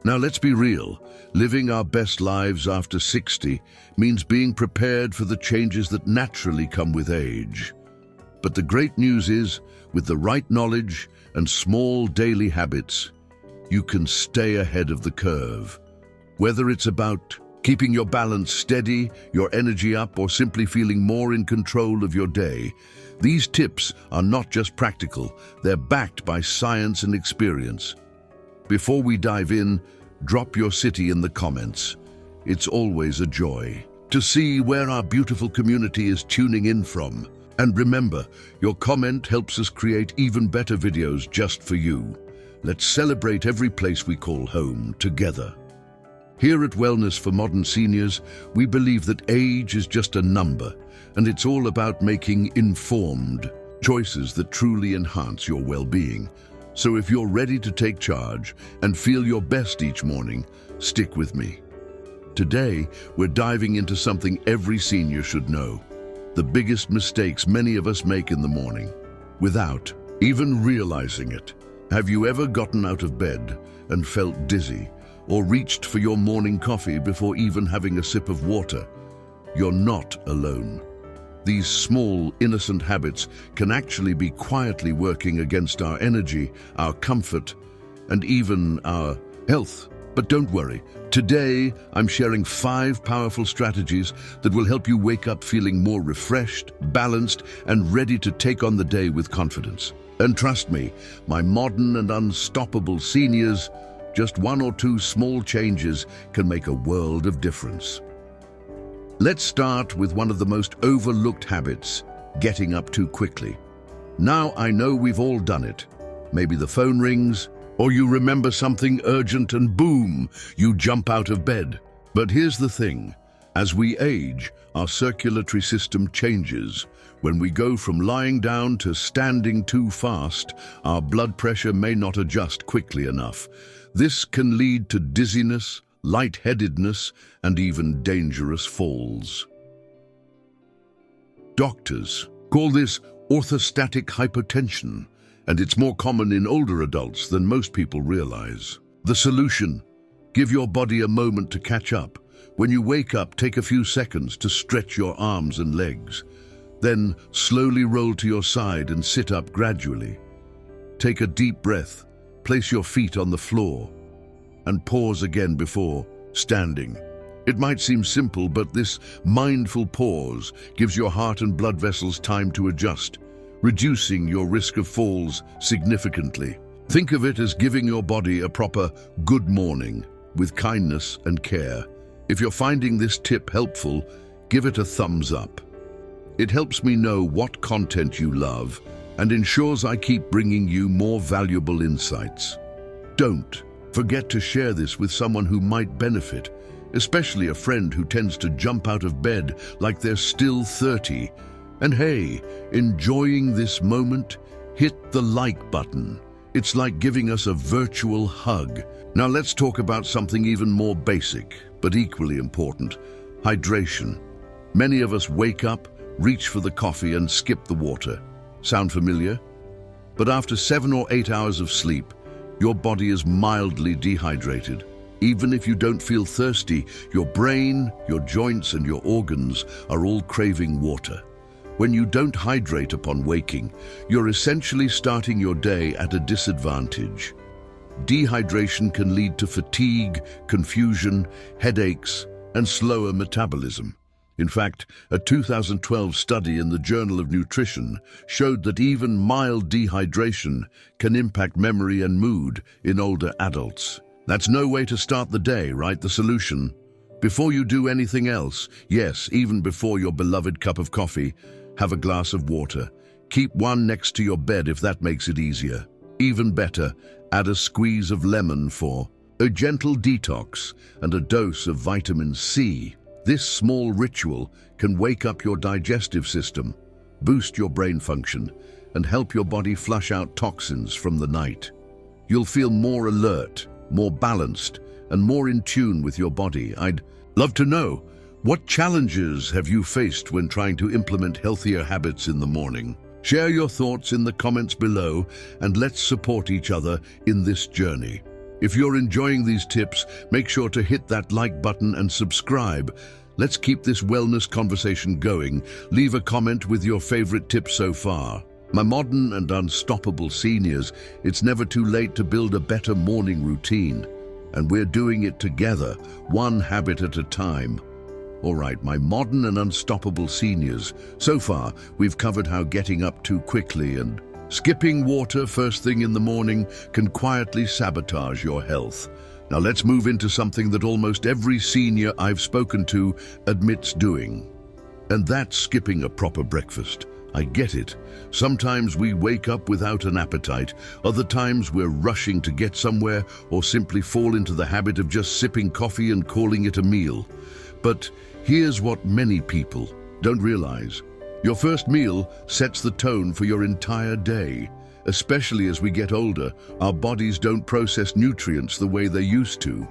Now let's be real. Living our best lives after 60 means being prepared for the changes that naturally come with age. But the great news is, with the right knowledge and small daily habits, you can stay ahead of the curve. Whether it's about keeping your balance steady, your energy up, or simply feeling more in control of your day, these tips are not just practical, they're backed by science and experience. Before we dive in, drop your city in the comments. It's always a joy to see where our beautiful community is tuning in from. And remember, your comment helps us create even better videos just for you. Let's celebrate every place we call home together. Here at Wellness for Modern Seniors, we believe that age is just a number, and it's all about making informed choices that truly enhance your well-being. So if you're ready to take charge and feel your best each morning, stick with me. Today, we're diving into something every senior should know: the biggest mistakes many of us make in the morning, without even realizing it. Have you ever gotten out of bed and felt dizzy, or reached for your morning coffee before even having a sip of water? You're not alone. These small, innocent habits can actually be quietly working against our energy, our comfort, and even our health. But don't worry, today I'm sharing 5 powerful strategies that will help you wake up feeling more refreshed, balanced, and ready to take on the day with confidence. And trust me, my modern and unstoppable seniors, just 1 or 2 small changes can make a world of difference. Let's start with one of the most overlooked habits: getting up too quickly. Now, I know we've all done it. Maybe the phone rings, or you remember something urgent and boom, you jump out of bed. But here's the thing. As we age, our circulatory system changes. When we go from lying down to standing too fast, our blood pressure may not adjust quickly enough. This can lead to dizziness, lightheadedness, and even dangerous falls. Doctors call this orthostatic hypotension, and it's more common in older adults than most people realize. The solution: give your body a moment to catch up. When you wake up, take a few seconds to stretch your arms and legs. Then slowly roll to your side and sit up gradually. Take a deep breath, place your feet on the floor, and pause again before standing. It might seem simple, but this mindful pause gives your heart and blood vessels time to adjust, reducing your risk of falls significantly. Think of it as giving your body a proper good morning with kindness and care. If you're finding this tip helpful, give it a thumbs up. It helps me know what content you love and ensures I keep bringing you more valuable insights. Don't forget to share this with someone who might benefit, especially a friend who tends to jump out of bed like they're still 30. And hey, enjoying this moment? Hit the like button. It's like giving us a virtual hug. Now let's talk about something even more basic, but equally important: hydration. Many of us wake up, reach for the coffee, and skip the water. Sound familiar? But after 7 or 8 hours of sleep, your body is mildly dehydrated. Even if you don't feel thirsty, your brain, your joints, and your organs are all craving water. When you don't hydrate upon waking, you're essentially starting your day at a disadvantage. Dehydration can lead to fatigue, confusion, headaches, and slower metabolism. In fact, a 2012 study in the Journal of Nutrition showed that even mild dehydration can impact memory and mood in older adults. That's no way to start the day, right? The solution: before you do anything else, yes, even before your beloved cup of coffee, have a glass of water. Keep one next to your bed if that makes it easier. Even better, add a squeeze of lemon for a gentle detox and a dose of vitamin C. This small ritual can wake up your digestive system, boost your brain function, and help your body flush out toxins from the night. You'll feel more alert, more balanced, and more in tune with your body. I'd love to know, what challenges have you faced when trying to implement healthier habits in the morning? Share your thoughts in the comments below, and let's support each other in this journey. If you're enjoying these tips, make sure to hit that like button and subscribe. Let's keep this wellness conversation going. Leave a comment with your favorite tips so far. My modern and unstoppable seniors, it's never too late to build a better morning routine. And we're doing it together, one habit at a time. All right, my modern and unstoppable seniors. So far, we've covered how getting up too quickly and skipping water first thing in the morning can quietly sabotage your health. Now let's move into something that almost every senior I've spoken to admits doing. And that's skipping a proper breakfast. I get it. Sometimes we wake up without an appetite. Other times we're rushing to get somewhere or simply fall into the habit of just sipping coffee and calling it a meal. But here's what many people don't realize. Your first meal sets the tone for your entire day. Especially as we get older, our bodies don't process nutrients the way they used to.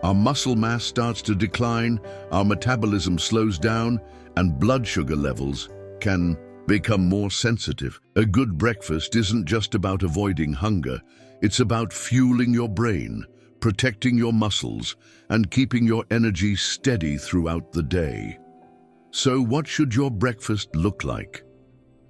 Our muscle mass starts to decline, our metabolism slows down, and blood sugar levels can become more sensitive. A good breakfast isn't just about avoiding hunger. It's about fueling your brain, protecting your muscles, and keeping your energy steady throughout the day. So what should your breakfast look like?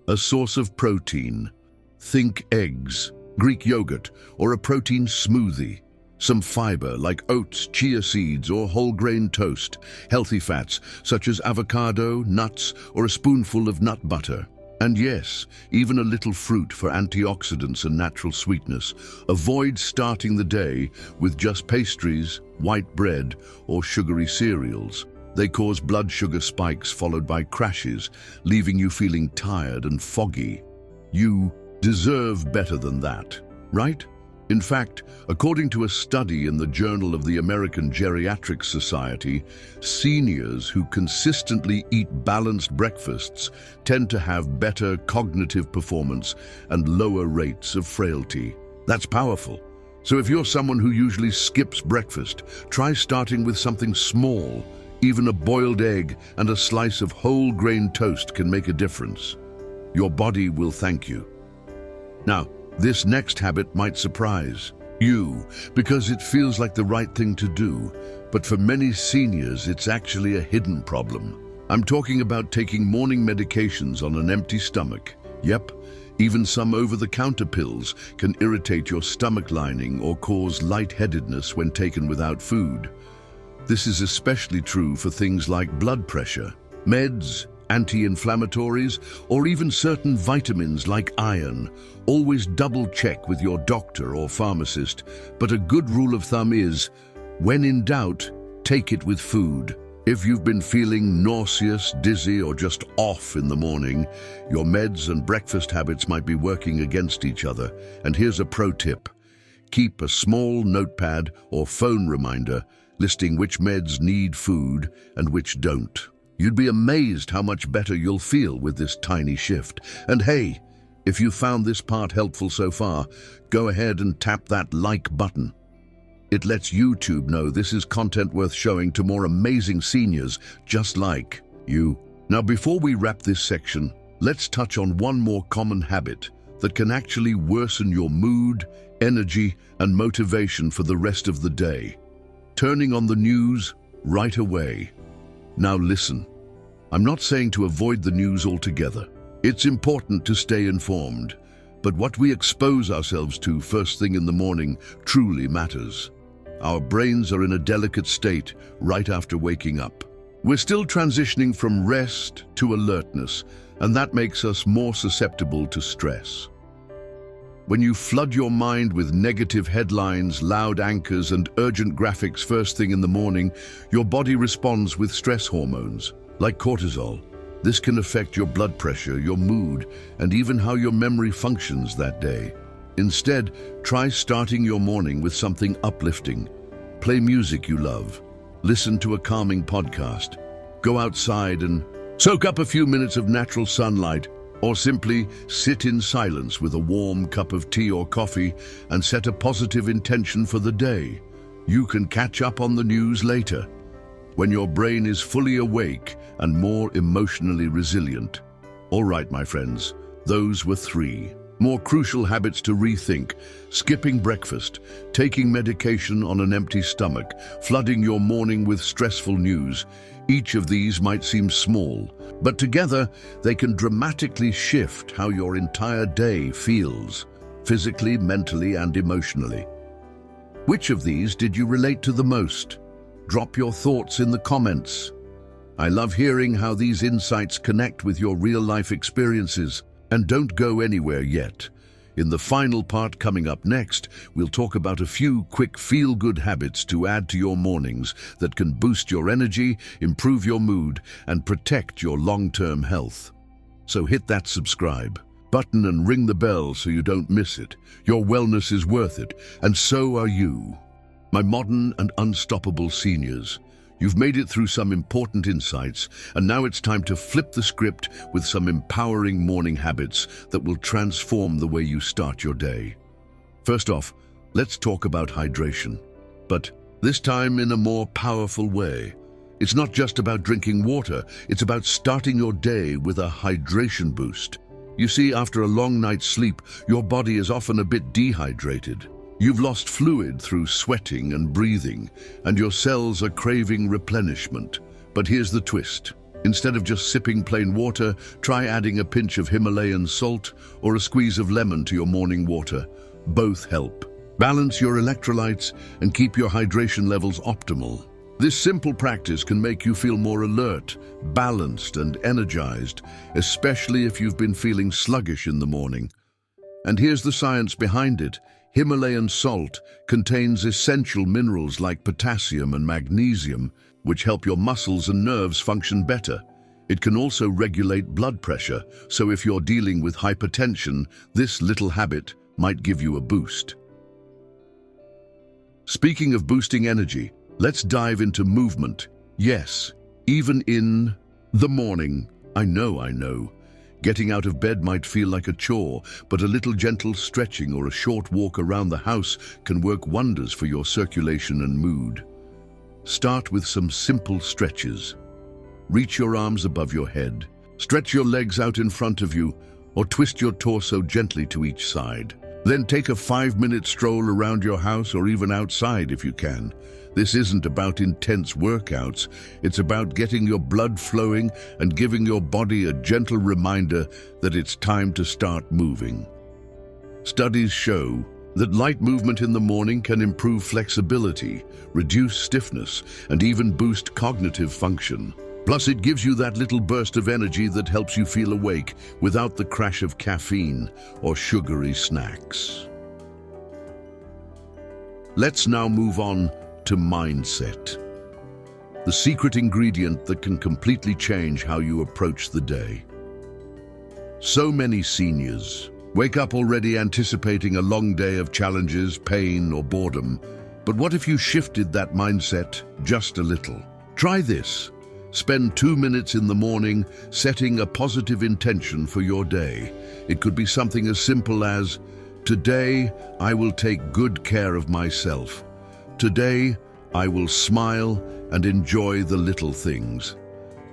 A source of protein. Think eggs, Greek yogurt, or a protein smoothie. Some fiber like oats, chia seeds, or whole grain toast. Healthy fats such as avocado, nuts, or a spoonful of nut butter. And yes, even a little fruit for antioxidants and natural sweetness. Avoid starting the day with just pastries, white bread, or sugary cereals. They cause blood sugar spikes followed by crashes, leaving you feeling tired and foggy. You deserve better than that, right? In fact, according to a study in the Journal of the American Geriatric Society, seniors who consistently eat balanced breakfasts tend to have better cognitive performance and lower rates of frailty. That's powerful. So if you're someone who usually skips breakfast, try starting with something small. Even a boiled egg and a slice of whole grain toast can make a difference. Your body will thank you. Now, this next habit might surprise you because it feels like the right thing to do, but for many seniors, it's actually a hidden problem. I'm talking about taking morning medications on an empty stomach. Yep, even some over-the-counter pills can irritate your stomach lining or cause lightheadedness when taken without food. This is especially true for things like blood pressure, meds, anti-inflammatories, or even certain vitamins like iron. Always double-check with your doctor or pharmacist, but a good rule of thumb is, when in doubt, take it with food. If you've been feeling nauseous, dizzy, or just off in the morning, your meds and breakfast habits might be working against each other. And here's a pro tip. Keep a small notepad or phone reminder listing which meds need food and which don't. You'd be amazed how much better you'll feel with this tiny shift. And hey, if you found this part helpful so far, go ahead and tap that like button. It lets YouTube know this is content worth showing to more amazing seniors just like you. Now, before we wrap this section, let's touch on one more common habit that can actually worsen your mood, energy, and motivation for the rest of the day. Turning on the news right away. Now listen, I'm not saying to avoid the news altogether. It's important to stay informed, but what we expose ourselves to first thing in the morning truly matters. Our brains are in a delicate state right after waking up. We're still transitioning from rest to alertness, and that makes us more susceptible to stress. When you flood your mind with negative headlines, loud anchors, and urgent graphics first thing in the morning, your body responds with stress hormones, like cortisol. This can affect your blood pressure, your mood, and even how your memory functions that day. Instead, try starting your morning with something uplifting. Play music you love. Listen to a calming podcast. Go outside and soak up a few minutes of natural sunlight, or simply sit in silence with a warm cup of tea or coffee and set a positive intention for the day. You can catch up on the news later, when your brain is fully awake and more emotionally resilient. All right, my friends, those were 3 More crucial habits to rethink: skipping breakfast, taking medication on an empty stomach, flooding your morning with stressful news. Each of these might seem small, but together they can dramatically shift how your entire day feels, physically, mentally, and emotionally. Which of these did you relate to the most? Drop your thoughts in the comments. I love hearing how these insights connect with your real-life experiences. And don't go anywhere yet. In the final part coming up next, we'll talk about a few quick feel-good habits to add to your mornings that can boost your energy, improve your mood, and protect your long-term health. So hit that subscribe button and ring the bell so you don't miss it. Your wellness is worth it, and so are you. My modern and unstoppable seniors, you've made it through some important insights, and now it's time to flip the script with some empowering morning habits that will transform the way you start your day. First off, let's talk about hydration, but this time in a more powerful way. It's not just about drinking water, it's about starting your day with a hydration boost. You see, after a long night's sleep, your body is often a bit dehydrated. You've lost fluid through sweating and breathing, and your cells are craving replenishment. But here's the twist. Instead of just sipping plain water, try adding a pinch of Himalayan salt or a squeeze of lemon to your morning water. Both help. Balance your electrolytes and keep your hydration levels optimal. This simple practice can make you feel more alert, balanced, and energized, especially if you've been feeling sluggish in the morning. And here's the science behind it. Himalayan salt contains essential minerals like potassium and magnesium, which help your muscles and nerves function better. It can also regulate blood pressure, so if you're dealing with hypertension, this little habit might give you a boost. Speaking of boosting energy, let's dive into movement. Yes, even in the morning. I know. Getting out of bed might feel like a chore, but a little gentle stretching or a short walk around the house can work wonders for your circulation and mood. Start with some simple stretches. Reach your arms above your head, stretch your legs out in front of you, or twist your torso gently to each side. Then take a 5-minute stroll around your house or even outside if you can. This isn't about intense workouts, it's about getting your blood flowing and giving your body a gentle reminder that it's time to start moving. Studies show that light movement in the morning can improve flexibility, reduce stiffness, and even boost cognitive function. Plus, it gives you that little burst of energy that helps you feel awake without the crash of caffeine or sugary snacks. Let's now move on to mindset, the secret ingredient that can completely change how you approach the day. So many seniors wake up already anticipating a long day of challenges, pain, or boredom. But what if you shifted that mindset just a little? Try this. Spend 2 minutes in the morning setting a positive intention for your day. It could be something as simple as, "Today, I will take good care of myself. Today, I will smile and enjoy the little things.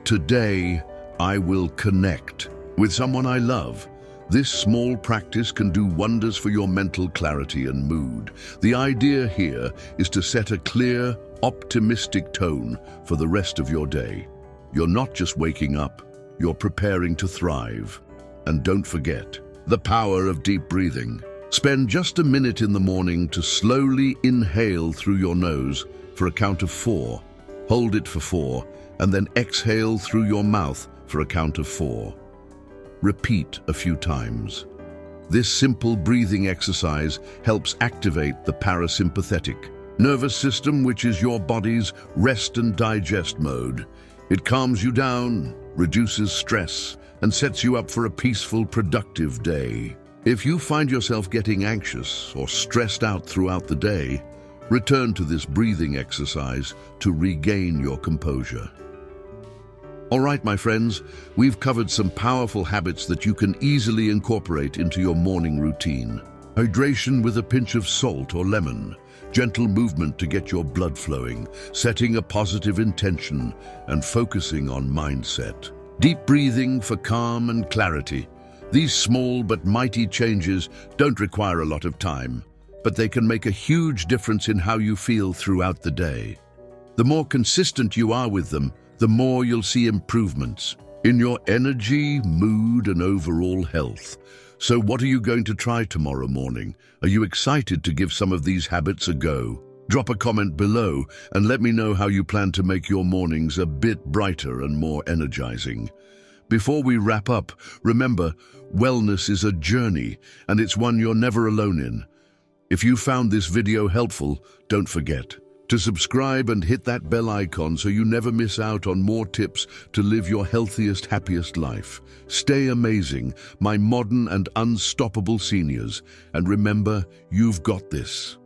Today, I will connect with someone I love." This small practice can do wonders for your mental clarity and mood. The idea here is to set a clear, optimistic tone for the rest of your day. You're not just waking up, you're preparing to thrive. And don't forget the power of deep breathing. Spend just a minute in the morning to slowly inhale through your nose for a count of 4. Hold it for 4, and then exhale through your mouth for a count of 4. Repeat a few times. This simple breathing exercise helps activate the parasympathetic nervous system, which is your body's rest and digest mode. It calms you down, reduces stress, and sets you up for a peaceful, productive day. If you find yourself getting anxious or stressed out throughout the day, return to this breathing exercise to regain your composure. All right, my friends, we've covered some powerful habits that you can easily incorporate into your morning routine. Hydration with a pinch of salt or lemon, gentle movement to get your blood flowing, setting a positive intention, and focusing on mindset. Deep breathing for calm and clarity. These small but mighty changes don't require a lot of time, but they can make a huge difference in how you feel throughout the day. The more consistent you are with them, the more you'll see improvements in your energy, mood, and overall health. So what are you going to try tomorrow morning? Are you excited to give some of these habits a go? Drop a comment below and let me know how you plan to make your mornings a bit brighter and more energizing. Before we wrap up, remember, wellness is a journey and it's one you're never alone in. If you found this video helpful, don't forget to subscribe and hit that bell icon so you never miss out on more tips to live your healthiest, happiest life. Stay amazing, my modern and unstoppable seniors, and remember, you've got this.